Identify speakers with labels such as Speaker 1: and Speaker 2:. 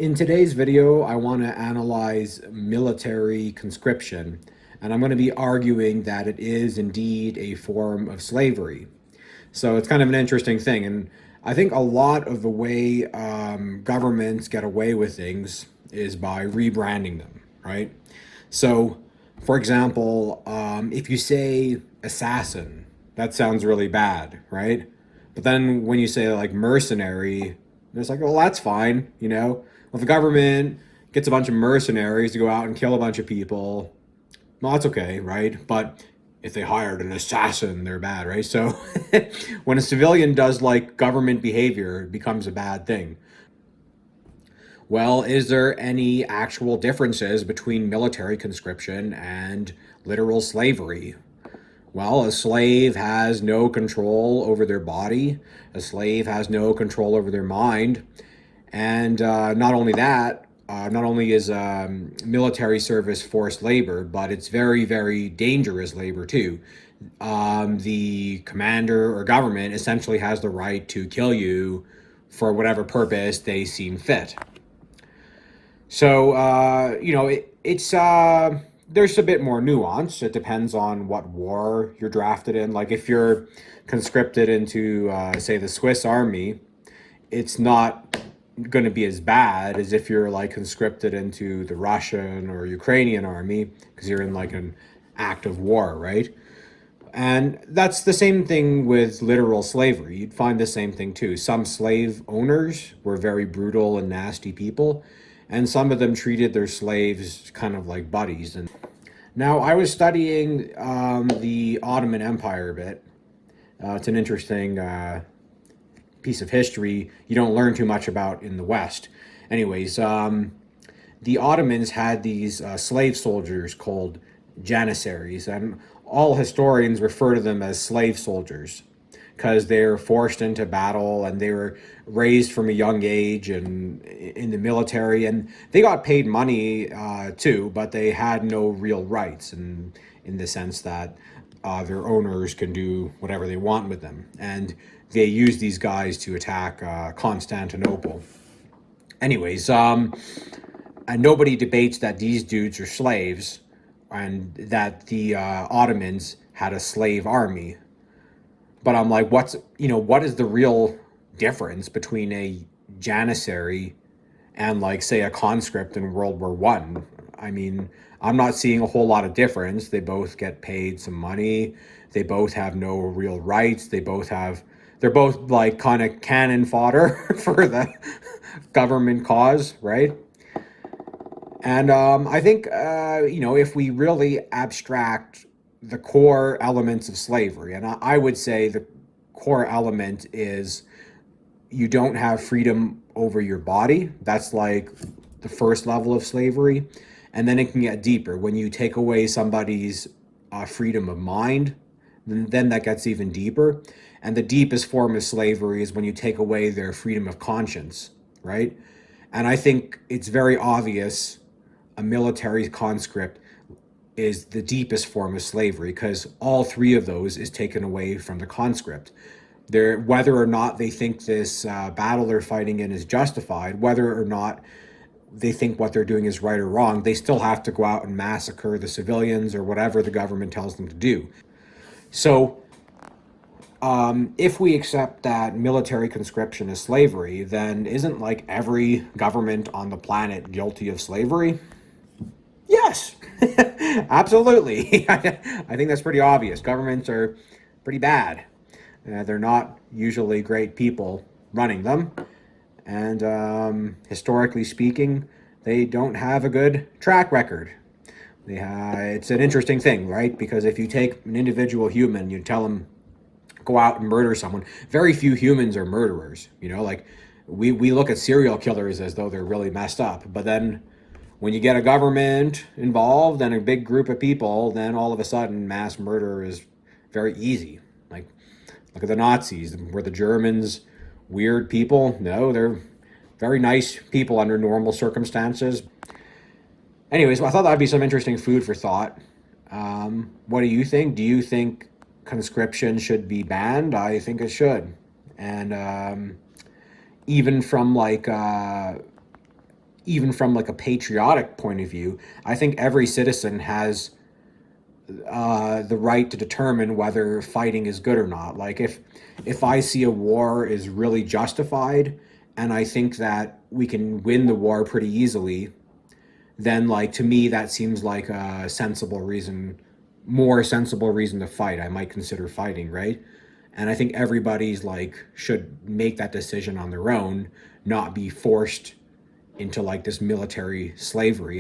Speaker 1: In today's video, I want to analyze military conscription, and I'm going to be arguing that it is indeed a form of slavery. So it's kind of an interesting thing, and I think a lot of the way governments get away with things is by rebranding them, right? So, for example, if you say assassin, that sounds really bad, right? But then when you say like mercenary, it's like, well, that's fine, you know? Well, if the government gets a bunch of mercenaries to go out and kill a bunch of people, well, that's okay, right? But if they hired an assassin, they're bad, right? So when a civilian does like government behavior, it becomes a bad thing. Well, is there any actual differences between military conscription and literal slavery? Well, a slave has no control over their body. A slave has no control over their mind. And not only that, not only is military service forced labor, but it's very, very dangerous labor too. The commander or government essentially has the right to kill you for whatever purpose they seem fit. So, it's there's a bit more nuance. It depends on what war you're drafted in. Like if you're conscripted into, say, the Swiss army, it's not going to be as bad as if you're like conscripted into the Russian or Ukrainian army because you're in like an active war, right? And that's the same thing with literal slavery. You'd find the same thing too. Some slave owners were very brutal and nasty people, and some of them treated their slaves kind of like buddies. And now I was studying the Ottoman Empire a bit. It's an interesting piece of history you don't learn too much about in the West. Anyways, the Ottomans had these slave soldiers called janissaries, and all historians refer to them as slave soldiers because they were forced into battle and they were raised from a young age and in the military, and they got paid money too, but they had no real rights, and in the sense that their owners can do whatever they want with them, and they use these guys to attack Constantinople. Anyways, and nobody debates that these dudes are slaves and that the Ottomans had a slave army. But I'm like, what is the real difference between a janissary and like say a conscript in World War One? I mean, I'm not seeing a whole lot of difference. They both get paid some money. They both have no real rights. They're both like kind of cannon fodder for the government cause, right? And I think, if we really abstract the core elements of slavery, and I would say the core element is you don't have freedom over your body. That's like the first level of slavery. And then it can get deeper. When you take away somebody's freedom of mind, then that gets even deeper. And the deepest form of slavery is when you take away their freedom of conscience, right? And I think it's very obvious a military conscript is the deepest form of slavery because all three of those is taken away from the conscript. Whether or not they think this battle they're fighting in is justified, whether or not they think what they're doing is right or wrong, they still have to go out and massacre the civilians or whatever the government tells them to do. So if we accept that military conscription is slavery, then isn't like every government on the planet guilty of slavery? Yes, absolutely. I think that's pretty obvious. Governments are pretty bad. They're not usually great people running them. And historically speaking, they don't have a good track record. It's an interesting thing, right? Because if you take an individual human, you tell them, go out and murder someone. Very few humans are murderers. Like we look at serial killers as though they're really messed up. But then when you get a government involved and a big group of people, then all of a sudden mass murder is very easy. Like, look at the Nazis. Were the Germans weird people? No, they're very nice people under normal circumstances. Anyways, I thought that'd be some interesting food for thought. What do you think? Do you think conscription should be banned? I think it should. And even from like even from like a patriotic point of view, I think every citizen has the right to determine whether fighting is good or not. Like if I see a war is really justified, and I think that we can win the war pretty easily, then like to me that seems like a sensible reason, more sensible reason to fight. I might consider fighting, right? And I think everybody's like should make that decision on their own, not be forced into like this military slavery.